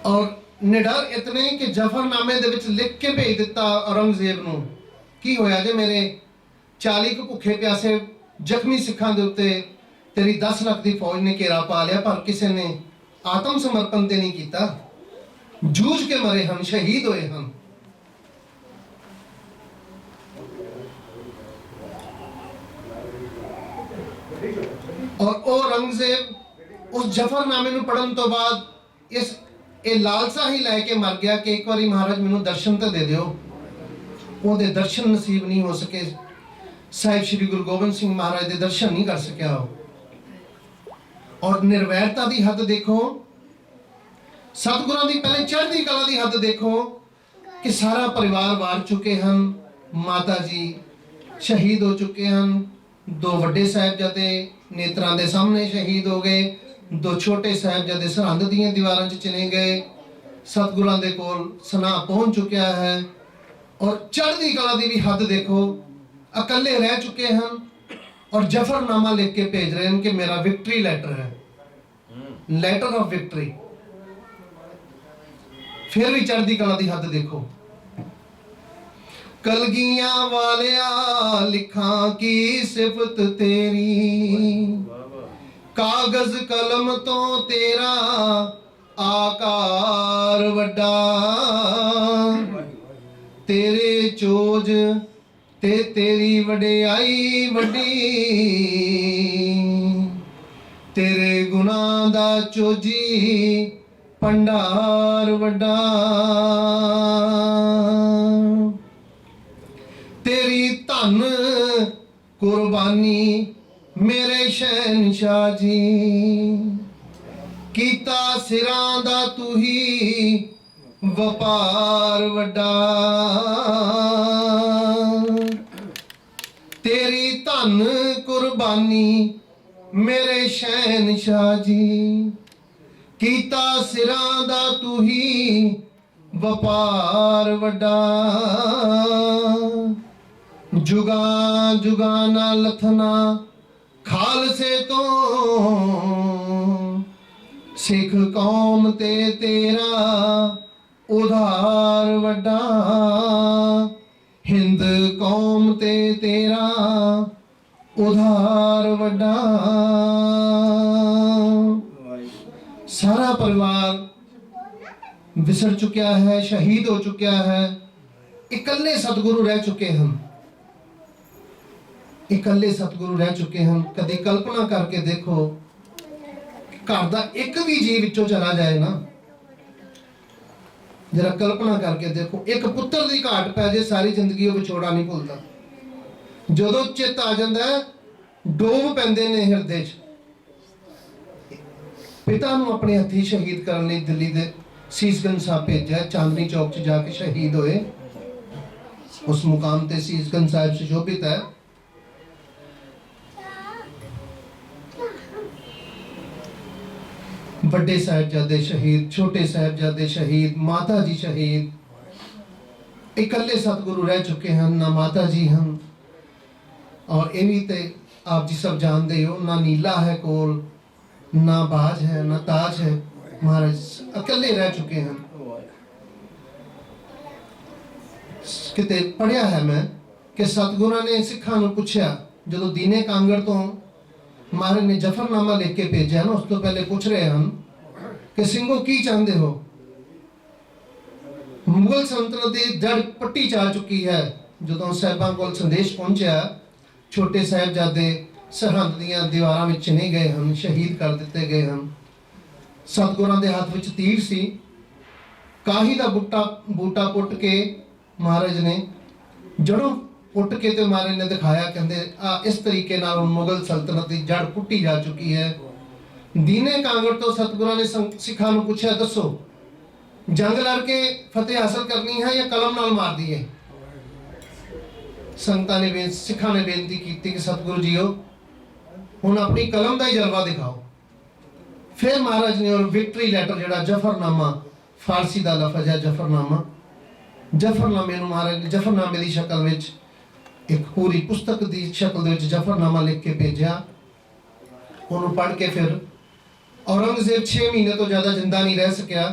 और निडर इतने कि जफरनामे दे विच लिख के भेज दिता औरंगजेब नूं की होया जे मेरे 40 भुखे प्यासे जख्मी सिखां दे उत्ते तेरी 10 लाख की फौज ने घेरा पा लिया पर किसी ने आत्म समर्पण ते नहीं किया, जूझ के मरे हम, शहीद होए हम। और औरंगजेब उस जफरनामे नूं पढ़न तो बाद इस लालसा ही लैके मर गया कि एक बारी महाराज मैनू दर्शन तो दे दिओ। ਉਹਦੇ दर्शन नसीब नहीं हो सके, साहिब श्री गुरु गोबिंद सिंह महाराज के दर्शन नहीं कर सकिया। और निर्वैरता की हद देखो, सतगुरां की पहले चढ़दी कला की हद देखो कि सारा परिवार वार चुके हैं, माता जी शहीद हो चुके हैं, 2 वड्डे साहिबजादे नेत्रां दे सामने शहीद हो गए, 2 छोटे साहिबजादे सरहंद दीआं दीवारां च चले गए, सतगुरां दे कोल सनाह पहुंच चुकिया है। और चढ़दी कला की भी हद देखो, अकले रह चुके हैं और जफरनामा लिख के भेज रहे हैं कि मेरा विक्ट्री लेटर है, लेटर ऑफ विक्ट्री। फिर भी चढ़दी कला की हद देखो। कलगियां वालिया लिखा की सिफत तेरी, कागज कलम तो तेरा आकार वड्डा, तेरे चोज ते तेरी वडियाई वड्डी, तेरे गुनाह दा चोजी भंडार वड्डा, तेरी धन कुर्बानी मेरे शहनशाह जी, कीता सिरां दा तू ही वपार वड्डा, तेरी धन कुर्बानी मेरे शहनशाह जी, कीता सिरां दा तू ही वपार वड्डा, जुगा जुगा ना लथना खालसे तो, सिख कौम ते तेरा उधार वड्डा, हिंद कौम ते तेरा उधार वड्डा। सारा परिवार विसर चुका है, शहीद हो चुका है, इकल्ले सतगुरु रह चुके हैं, इकल्ले सतगुरु रह चुके हैं। कभी कल्पना करके देखो, घर का एक भी जी विचों चला जाए ना, जरा कल्पना करके देखो, एक पुत्र की घाट पै जाए सारी जिंदगी वो विछोड़ा नहीं भूलता। जदों चित आ जाता है डोब पैंदे ने हिरदे च। पिता नूं अपने हथी शहीद करने लई दिल्ली दे सीसगंज साहब भेजा, चांदनी चौक च जाके शहीद होए। उस मुकाम ते सीसगंज साहब सुशोभित है। बड़े साहिबजादे शहीद, छोटे साहिबजादे शहीद, माता जी शहीद, इकल्ले सतगुरु रह चुके हैं, ना माता जी हैं। और ये भी तो आप जी सब जानते हो, ना नीला है कोल, ना बाज है, ना ताज है, महाराज अकेले रह चुके हैं। किते पढ़िया है मैं कि सतगुरु ने सिखा नूं पुछया, जो दीने कांगड़ तो महाराज ने जफरनामा लिख के भेजा ना, उस तो पहले पूछ रहे हैं कि सिंघो की चाहते हो। मुगल सल्तनत की जड़ पट्टी जा चुकी है। जो साहिबां कोल संदेश पहुंचा, छोटे साहिबजादे सरहंद दीआं दीवारां विच नहीं गए हैं, शहीद कर दिते गए हैं। सतगुरां दे हाथ विच तीर सी, काही दा बूटा पुट के महाराज ने जड़ों पुट के ते महाराज ने दिखाया, कहते इस तरीके नाल मुगल सल्तनत की जड़ पुट्टी जा चुकी है। दीने कांगड़ तो सतगुरां ने सिखां नूं पुछया, दसो जंग लड़ के फतेह हासिल करनी है या कलम नाल मार दी है। संगतां ने सिखां ने बेनती की कि सतगुरु जीओ हुण अपनी कलम का ही जलवा दिखाओ। फिर महाराज ने और विक्ट्री लैटर जिहड़ा जफरनामा, फारसी का लफज है जफरनामा, जफरनामे नूं महाराज ने जफरनामे की शक्ल में एक पूरी पुस्तक की शक्ल में जफरनामा लिख के भेजा। उन्होंने पढ़ के फिर औरंगजेब 6 महीने तो ज़्यादा जिंदा नहीं रह सकिया।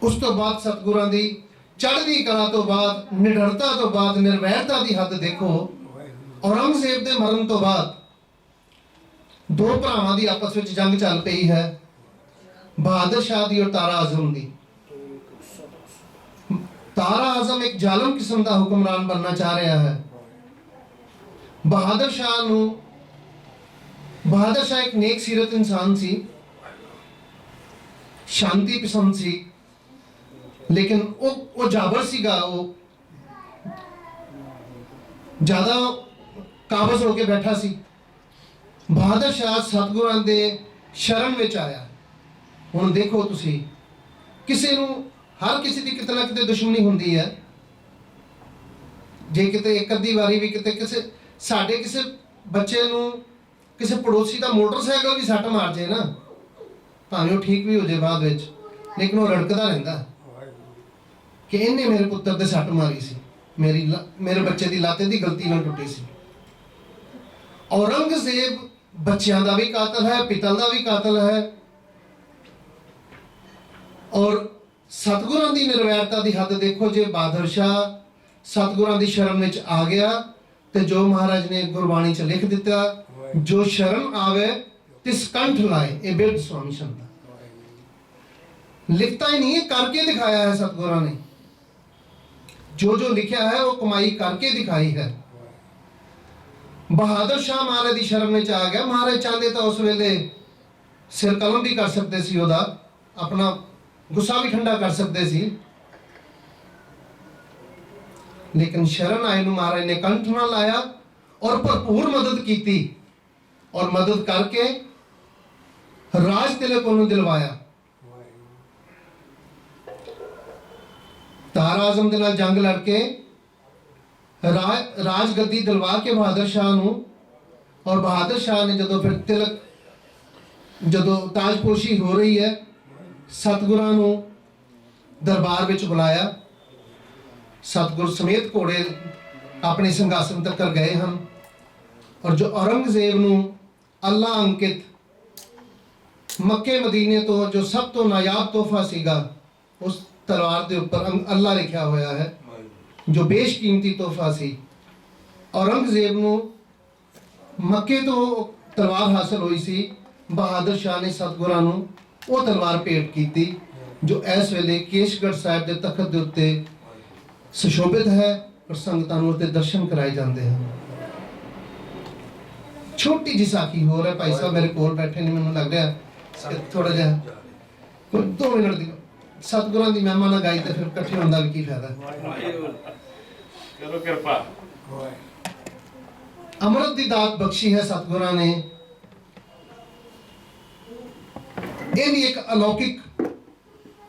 ਉਸ ਤੋਂ ਬਾਅਦ ਸਤਿਗੁਰਾਂ ਦੀ ਚੜ੍ਹਦੀ ਕਲਾ ਤੋਂ ਬਾਅਦ, ਨਿਡਰਤਾ ਤੋਂ ਬਾਅਦ, ਨਿਰਵੈਰਤਾ ਦੀ ਹੱਦ ਦੇਖੋ। ਔਰੰਗਜ਼ੇਬ ਦੇ ਮਰਨ ਤੋਂ ਬਾਅਦ ਦੋ ਭਰਾਵਾਂ ਦੀ ਆਪਸ ਵਿੱਚ ਜੰਗ ਚੱਲ ਪਈ ਹੈ, ਬਹਾਦਰ ਸ਼ਾਹ ਦੀ ਔਰ ਤਾਰਾ ਆਜ਼ਮ ਦੀ। ਤਾਰਾ ਆਜ਼ਮ ਇੱਕ ਜ਼ਾਲਮ ਕਿਸਮ ਦਾ ਹੁਕਮਰਾਨ ਬਣਨਾ ਚਾਹ ਰਿਹਾ ਹੈ। ਬਹਾਦਰ ਸ਼ਾਹ ਇੱਕ ਨੇਕ ਸੀਰਤ ਇਨਸਾਨ ਸੀ, शांति पसंद सी, लेकिन वो जाबर सीगा, वो ज्यादा काबज होके बैठा सी। बहादुर शाह सतगुरां दे शरण विच आया। हुण देखो तुसी, किसी नूं हर किसी दी किते ना किते दुश्मनी हुंदी है। जे किते एक अद्धी वारी भी किते किसे साडे किसे बच्चे नूं किसे पड़ोसी दा मोटरसाइकिल भी सट मार जाए ना, भावें वो ठीक भी हो जाए बाद विच, लेकिन वो रड़कदा रहिंदा कि इन्हें मेरे पुत्र दे सट मारी सी, मेरे बच्चे दी लाते दी गलती नाल टुटी सी। औरंगजेब बच्चों का भी कातल है, पिता का भी कातल है। और सतगुरां दी निर्वैरता दी हद देखो। जे बहादुर शाह सतगुरां दी शरण विच आ गया ते जो महाराज ने गुरबाणी च लिख दिता, जो शरण आवे तिस कंठ लाए, ये बिरध स्वामी शंता लिखता ही नहीं है, करके दिखाया है सतगुरां ने। जो जो लिखा है वो कमाई करके दिखाई है। बहादुर शाह महाराज की शरण में आ गया। महाराज चाहते तो उस वेले सिर कलम भी कर सकते सी, ओदा अपना गुस्सा भी ठंडा कर सकते सी, लेकिन शरण आए नूं महाराज ने कंठ ना लाया और भरपूर मदद की, और मदद करके राज तिलक उन्होंने दिलवाया। तारा आजम के नाल जंग लड़के राज गद्दी दिलवा के बहादुर शाह नूं, और बहादुर शाह ने जदों फिर तिलक, जदों ताजपोशी हो रही है, सतगुरां नूं दरबार विच बुलाया। सतगुर समेत घोड़े अपने सिंघासन तक गए हैं, और जो औरंगजेब नूं अल्लाह अंकित मक्के मदीने तो जो सब तो नायाब तोहफा सीगा, उस तलवार के ऊपर अल्लाह लिखा होया है, जो बेशकीमती तोहफा सी। औरंगजेब नूं मक्के तो तलवार हासिल हुई सी, बहादुर शाह ने सतगुरां नूं वो तलवार भेंट की, जो इस वेले केशगढ़ साहिब के तखत के उत्ते सुशोभित है, और संगतां नूं उत्ते दर्शन कराए जाते हैं। छोटी जी साखी हो रहा, भाई साहब मेरे कोल बैठे ने, मैनूं लग रहा थोड़ा जिहा 2 मिनट दी सतगुरां दी महिमा ना गाई तो फिर इकट्ठे होने का भी की फायदा। करो कृपा। अमृत दी दात बख्शी है सतगुरां ने। ये भी एक अलौकिक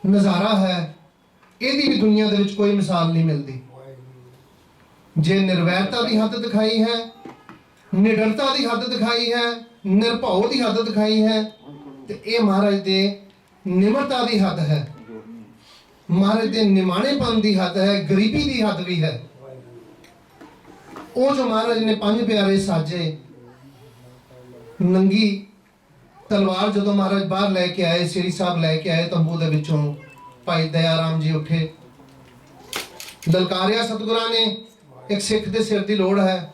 नज़ारा है, ਇਹਦੀ भी दुनिया ਦੇ ਵਿੱਚ कोई मिसाल नहीं मिलती। जे निर्वैरता की हद दिखाई है, निडरता की हद दिखाई है, निरभाव की हद दिखाई है, तो ये महाराज दे निमरता की हद है, महाराज दे निमाणेपन की हद है, गरीबी की हद भी है। वो जो महाराज ने 5 प्यारे साजे, नंगी तलवार जो महाराज बाहर लैके आए, श्री साहब लैके आए तंबू दे विचों, भाई दया राम जी उठे, ललकारिया सतगुरां ने, एक सिख दे सिर की लोड़ है,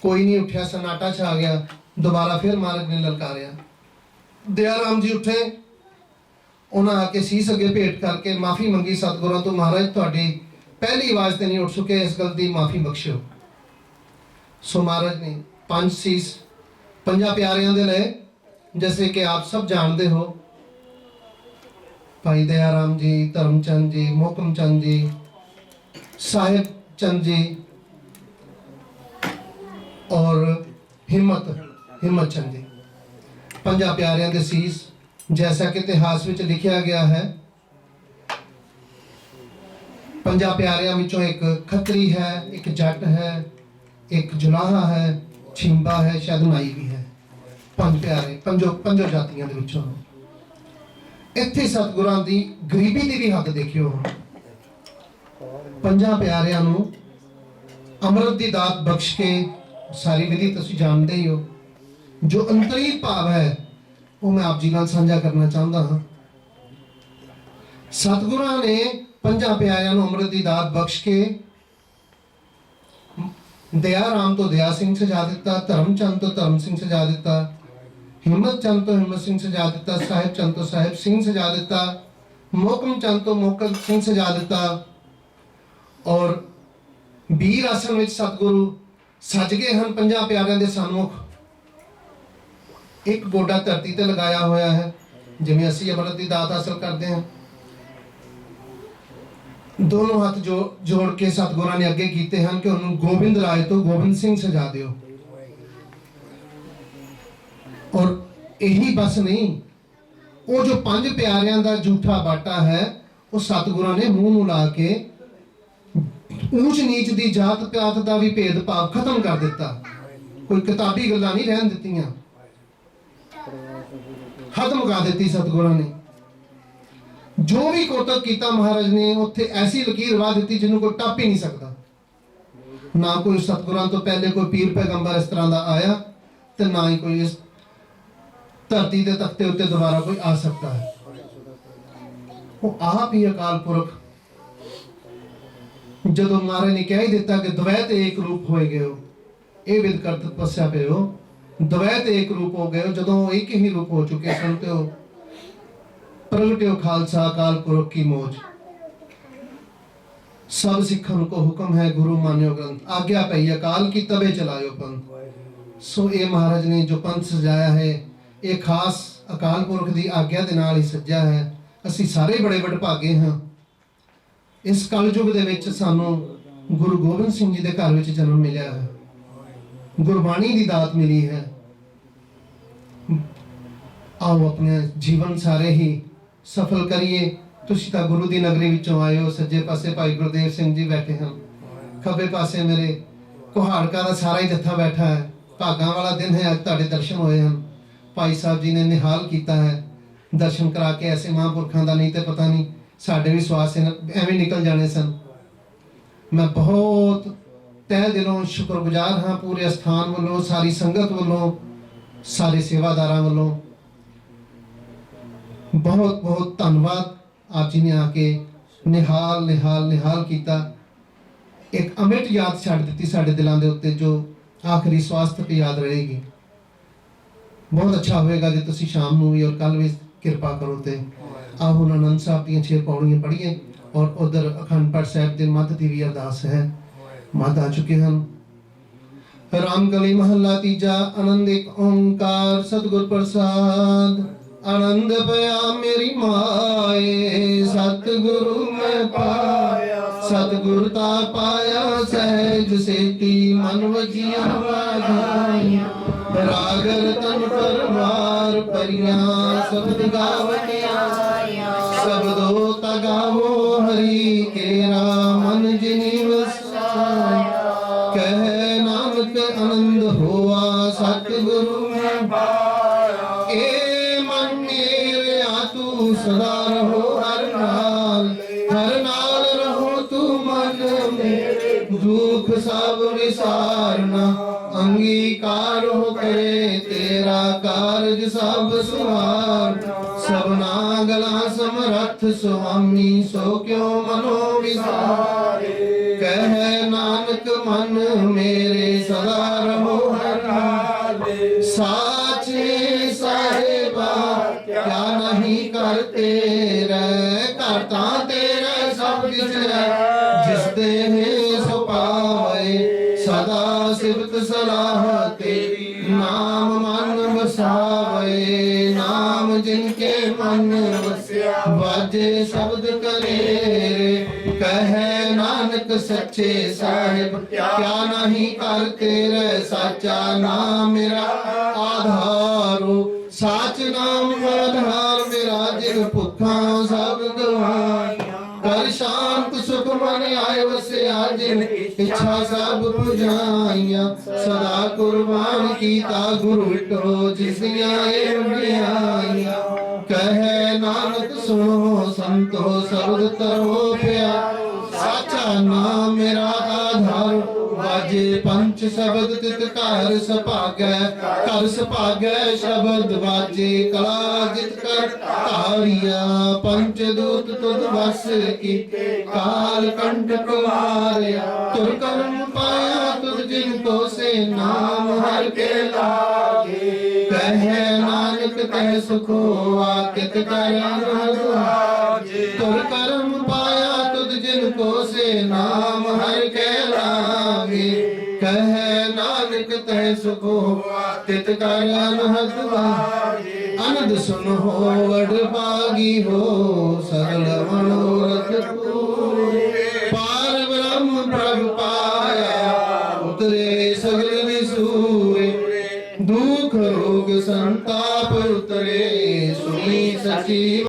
कोई नहीं उठा, सन्नाटा छा गया। दोबारा फिर महाराज ने ललकारिया, दया राम जी उठे, उन्हें आके सीस अगे भेंट करके माफ़ी मंगी सतगुरां तो, महाराज तुहाडी पहली आवाज़ तो नहीं उठ सके, इस गल की माफ़ी बख्शो। सो महाराज ने 5 सीस 5 प्यारियां दे लए, जैसे कि आप सब जानते हो, भाई दया राम जी, धर्मचंद जी, मोहकम चंद जी, साहिब चंद जी और हिम्मत चंद जी, 5 प्यारियां दे सीस। जैसा कि इतिहास में लिखा गया है, 5 प्यारियां विचों एक खत्री है, एक जट है, एक जुलाहा है, छिंबा है, शायद नाई भी है। 5 प्यारे, पंजों जातियां दे विचों। इत्थे सतगुरां दी गरीबी दी भी हद देखियो। 5 प्यारियां नूं अमृत दी दात बख्श के, सारी विधि तुसीं जानते ही हो, जो अंतरी भाव है वो मैं आप जी नाल साझा करना चाहता हाँ। ਸਤਿਗੁਰਾਂ ਨੇ ਪੰਜਾਂ ਪਿਆਰਿਆਂ ਨੂੰ ਅੰਮ੍ਰਿਤ ਦੀ ਦਾਤ ਬਖਸ਼ ਕੇ ਦਇਆ ਰਾਮ ਤੋਂ ਦਇਆ ਸਿੰਘ ਸਜਾ ਦਿੱਤਾ, ਧਰਮ ਚੰਦ ਤੋਂ ਧਰਮ ਸਿੰਘ ਸਜਾ ਦਿੱਤਾ, ਹਿੰਮਤ ਚੰਦ ਤੋਂ ਹਿੰਮਤ ਸਿੰਘ ਸਜਾ ਦਿੱਤਾ, ਸਾਹਿਬ ਚੰਦ ਤੋਂ ਸਾਹਿਬ ਸਿੰਘ ਸਜਾ ਦਿੱਤਾ, ਮੋਹਕਮ ਚੰਦ ਤੋਂ ਮੋਹਕਮ ਸਿੰਘ ਸਜਾ ਦਿੱਤਾ। ਔਰ ਵੀਰ ਆਸਣ ਵਿੱਚ ਸਤਿਗੁਰੂ ਸੱਜ ਗਏ ਹਨ ਪੰਜਾਂ ਪਿਆਰਿਆਂ ਦੇ ਸਨਮੁਖ। ਇੱਕ ਗੋਡਾ ਧਰਤੀ ਤੇ ਲਗਾਇਆ ਹੋਇਆ ਹੈ, ਜਿਵੇਂ ਅਸੀਂ ਅੰਮ੍ਰਿਤ ਦੀ ਦਾਤ ਹਾਸਲ ਕਰਦੇ ਹਾਂ। ਦੋਨੋਂ ਹੱਥ ਜੋੜ ਕੇ ਸਤਿਗੁਰਾਂ ਨੇ ਅੱਗੇ ਕੀਤੇ ਹਨ ਕਿ ਉਹਨੂੰ ਗੋਬਿੰਦ ਰਾਏ ਤੋਂ ਗੋਬਿੰਦ ਸਿੰਘ ਸਜਾ ਦਿਓ। ਔਰ ਇਹੀ ਬਸ ਨਹੀਂ, ਉਹ ਜੋ ਪੰਜ ਪਿਆਰਿਆਂ ਦਾ ਝੂਠਾ ਬਾਟਾ ਹੈ, ਉਹ ਸਤਿਗੁਰਾਂ ਨੇ ਮੂੰਹ ਨੂੰ ਲਾ ਕੇ ਊਚ ਨੀਚ ਦੀ ਜਾਤ ਪਾਤ ਦਾ ਵੀ ਭੇਦਭਾਵ ਖਤਮ ਕਰ ਦਿੱਤਾ। ਕੋਈ ਕਿਤਾਬੀ ਗੱਲਾਂ ਨਹੀਂ ਰਹਿਣ ਦਿੱਤੀਆਂ, ਹੱਦ ਮੁਕਾ ਦਿੱਤੀ ਸਤਿਗੁਰਾਂ ਨੇ। ਜੋ ਵੀ ਕੋਤਕ ਕੀਤਾ ਮਹਾਰਾਜ ਨੇ, ਉੱਥੇ ਐਸੀ ਲਕੀਰ ਵਾ ਦਿੱਤੀ ਜਿਹਨੂੰ ਕੋਈ ਟੱਪ ਹੀ ਨਹੀਂ ਸਕਦਾ। ਨਾ ਕੋਈ ਸਤਿਗੁਰਾਂ ਤੋਂ ਪਹਿਲੇ ਕੋਈ ਪੀਰ ਪੈਗੰਬਰ ਇਸ ਤਰ੍ਹਾਂ ਦਾ ਆਇਆ, ਤੇ ਨਾ ਹੀ ਕੋਈ ਇਸ ਧਰਤੀ ਦੇ ਤਖਤੇ ਉੱਤੇ ਦੁਬਾਰਾ ਕੋਈ ਆ ਸਕਦਾ ਹੈ। ਉਹ ਆਪ ਹੀ ਅਕਾਲ ਪੁਰਖ, ਜਦੋਂ ਮਹਾਰਾਜ ਨੇ ਕਹਿ ਹੀ ਦਿੱਤਾ ਕਿ ਦਵੈਤ ਏਕ ਰੂਪ ਹੋਏ ਗਏ ਹੋ, ਇਹ ਵਿਦ ਕਰ ਤਪੱਸਿਆ ਪਏ ਹੋ, ਦਵੈਤ ਏਕ ਰੂਪ ਹੋ ਗਏ ਹੋ। ਜਦੋਂ ਇੱਕ ਹੀ ਰੂਪ ਹੋ ਚੁੱਕੇ ਸਨ ਤੇ ਉਹ ਪ੍ਰਗਟਿਓ ਖਾਲਸਾ ਅਕਾਲ ਪੁਰਖ ਕੀ ਮੋਜ। ਸਭ ਸਿੱਖਾਂ ਨੂੰ ਹੁਕਮ ਹੈ ਗੁਰੂ ਮਾਨਿਓ ਗ੍ਰੰਥ, ਆਗਿਆ ਪਈ ਅਕਾਲ ਕੀ ਤਵੇ ਚਲਾਇਓ ਪੰਥ। ਸੋ ਇਹ ਮਹਾਰਾਜ ਨੇ ਜੋ ਪੰਥ ਸਜਾਇਆ ਹੈ, ਇਹ ਖਾਸ ਅਕਾਲ ਪੁਰਖ ਦੀ ਆਗਿਆ ਦੇ ਨਾਲ ਹੀ ਸੱਜਿਆ ਹੈ। ਅਸੀਂ ਸਾਰੇ ਬੜੇ ਵਡਭਾਗੇ ਹਾਂ। ਇਸ ਕਲਯੁਗ ਦੇ ਵਿੱਚ ਸਾਨੂੰ ਗੁਰੂ ਗੋਬਿੰਦ ਸਿੰਘ ਜੀ ਦੇ ਘਰ ਵਿੱਚ ਜਨਮ ਮਿਲਿਆ ਹੈ, ਗੁਰਬਾਣੀ ਦੀ ਦਾਤ ਮਿਲੀ ਹੈ। ਆਓ ਆਪਣੇ ਜੀਵਨ ਸਾਰੇ ਹੀ ਸਫਲ ਕਰੀਏ। ਤੁਸੀਂ ਤਾਂ ਗੁਰੂ ਦੀ ਨਗਰੀ ਵਿੱਚੋਂ ਆਏ ਹੋ। ਸੱਜੇ ਪਾਸੇ ਭਾਈ ਗੁਰਦੇਵ ਸਿੰਘ ਜੀ ਬੈਠੇ ਹਨ, ਖੱਬੇ ਪਾਸੇ ਮੇਰੇ ਕੁਹਾੜਕਾ ਦਾ ਸਾਰਾ ਹੀ ਜੱਥਾ ਬੈਠਾ ਹੈ। ਭਾਗਾਂ ਵਾਲਾ ਦਿਨ ਹੈ, ਅੱਜ ਤੁਹਾਡੇ ਦਰਸ਼ਨ ਹੋਏ ਹਨ। ਭਾਈ ਸਾਹਿਬ ਜੀ ਨੇ ਨਿਹਾਲ ਕੀਤਾ ਹੈ ਦਰਸ਼ਨ ਕਰਾ ਕੇ। ਐਸੇ ਮਹਾਂਪੁਰਖਾਂ ਦਾ ਨਹੀਂ ਤੇ ਪਤਾ ਨਹੀਂ ਸਾਡੇ ਵੀ ਸਵਾਸ ਐਵੇਂ ਨਿਕਲ ਜਾਣੇ ਸਨ। ਮੈਂ ਬਹੁਤ ਤਹਿ ਦਿਲੋਂ ਸ਼ੁਕਰਗੁਜ਼ਾਰ ਹਾਂ ਪੂਰੇ ਅਸਥਾਨ ਵੱਲੋਂ, ਸਾਰੀ ਸੰਗਤ ਵੱਲੋਂ, ਸਾਰੇ ਸੇਵਾਦਾਰਾਂ ਵੱਲੋਂ। ਬਹੁਤ ਬਹੁਤ ਧੰਨਵਾਦ। ਆਪ ਜੀ ਨੇ ਆ ਕੇ ਨਿਹਾਲ ਕੀਤਾ। ਇੱਕ ਅਮਿਟ ਯਾਦ ਛੱਡ ਦਿੱਤੀ ਸਾਡੇ ਦਿਲਾਂ ਦੇ ਉੱਤੇ, ਜੋ ਆਖਰੀ ਸਵਾਸ ਤੱਕ ਯਾਦ ਰਹੇਗੀ। ਬਹੁਤ ਅੱਛਾ ਹੋਵੇਗਾ ਜੇ ਤੁਸੀਂ ਸ਼ਾਮ ਨੂੰ ਵੀ ਔਰ ਕੱਲ ਵੀ ਕਿਰਪਾ ਕਰੋ ਤੇ ਆਓ ਹੁਣ ਆਨੰਦ ਸਾਹਿਬ ਦੀਆਂ 6 ਪੌੜੀਆਂ ਪੜ੍ਹੀਏ। ਔਰ ਉਧਰ ਅਖੰਡ ਪਾਠ ਸਾਹਿਬ ਦੇ ਮੱਧ ਦੀ ਵੀ ਅਰਦਾਸ ਹੈ। ਮੱਧ ਆ ਚੁੱਕੇ ਹਨ। ਰਾਮਕਲੀ ਮਹੱਲਾ ਤੀਜਾ। ਆਨੰਦ ਇੱਕ ਓੰਕਾਰ ਸਤਿਗੁਰ ਪ੍ਰਸਾਦ। ਆਨੰਦ ਪਿਆ ਮੇਰੀ ਮਾਏ, ਸਤਿਗੁਰੂ ਮੈਂ ਪਾਇਆ। ਸਤਿਗੁਰ ਤਾ ਪਾਇਆ ਸਹਿਜ ਸੇਤੀ, ਮਨ ਵਜੀਆਂ ਵਾਧਾਈਆਂ। ਰਾਗ ਰਤਨ ਪਰਵਾਰ ਪਰੀਆਂ, ਸ਼ਬਦ ਗਾਵਣਿਆ। ਸ਼ਬਦੋ ਤਾ ਗਾਵੋ ਹਰੀ ਕੇਰਾ, ਮਨ ਜਿਨੀ ਵਸਾਇਆ। ਕਹਿ ਨਾਨਕ ਆਨੰਦ ਹੋਆ, ਸਤਿਗੁਰੂ ਮੈਂ ਪਾਇਆ। ਏ ਮਨ ਮੇਰਿਆ ਤੂੰ ਸਦਾ ਰਹੋ ਹਰ ਨਾਲ ਰਹੋ ਤੂੰ ਮਨ ਮੇਰੇ। ਦੁਖ ਸਭ ਵਿਸਾਰਨਾ, ਅੰਗੀਕਾਰ ਹੋ ਕਰੇ ਤੇਰਾ ਕਾਰਜ ਸਭ ਸੁਹਾਰ। ਸਭਨਾ ਗਲਾ ਸਮਰੱਥ ਸੁਆਮੀ, ਸੋ ਕਿਉ ਮਨੋ ਵਿਸਾਰੇ। ਕਹਿ ਨਾਨਕ ਮਨ ਮੇਰੇ ਸਦਾ ਰਹੋ ਹਰ ਨਾਲ। ਸਾਚੇ ਸਾਹਿਬਾ ਕਿਆ ਨਹੀਂ ਕਰ ਤੇਰੇ, ਘਰ ਤਾਂ ਤੇਰਾ ਸਭ ਕਿਛ ਹੈ। ਜਿਸ ਦੇ ਸੋ ਪਾਵੇ, ਸਦਾ ਸਿਫਤ ਸਲਾਹ ਤੇਰੀ। ਨਾਮ ਮਨ ਵਸਾਵੇ, ਨਾਮ ਜਿਨ ਕੇ ਮਨ ਵਸਿਆ। ਵਾਜੇ ਸ਼ਬਦ ਕਰੇ, ਕਹੈ ਨਾਨਕ ਸੱਚੇ ਸਾਹਿਬ ਕਿਆ ਨਹੀਂ ਕਰ ਤੇਰੇ। ਸਾਚਾ ਨਾਮ ਮੇਰਾ ਆਧਾਰੋ, ਸਾਚ ਨਾਮ ਆਧਾਰ ਮੇਰਾ। ਜਿਨ ਭੁੱਖਾਂ ਸਭ ਗਵਾਈਆਂ, ਕਰ ਸ਼ਾਂਤ ਸੁਖ ਮਨ ਆਏ ਵਸਿਆ। ਜਿਨ ਇੱਛਾ ਸਭ ਪੁਜਾਈਆਂ, ਸਦਾ ਕੁਰਬਾਨ ਕੀਤਾ ਗੁਰੂ ਵਿਟੋ। ਜਿਸ ਦੀਆਂ ਇਹ ਵਡਿਆਈਆਂ, ਕਹੈ ਨਾਨਕ ਸੁਣੋ ਸੰਤੋ ਸ਼ਬਦ ਤਰੋ ਪਿਆਰੋ। ਸਾਚਾ ਨਾਮ ਮੇਰਾ ਆਧਾਰ, ਵਾਜੇ ਪੰਚ शब्द तित घर सभागै, घर सभागै शब्द वाजे, कला जित कर धारिया, पंचदूत तुध वस कीते, काल कंटक मारिया, तुर कर्म पाया तुझ जिनको से, नाम हर के लागे, कहे नानक तह सुख होआ, कित कर अनुभागे, तुर कर्म पाया तुझ जिनको से, नाम हर के लागे, कहे नानक तह सुख होआ, तित कर अनुभागे, अनद सुन हो वड भागी हो, सकल मनोरथ पूरे, पार ब्रह्म प्रभ पाया, उतरे सगल विसूरे, दुख रोग संताप उतरे, सुनी सची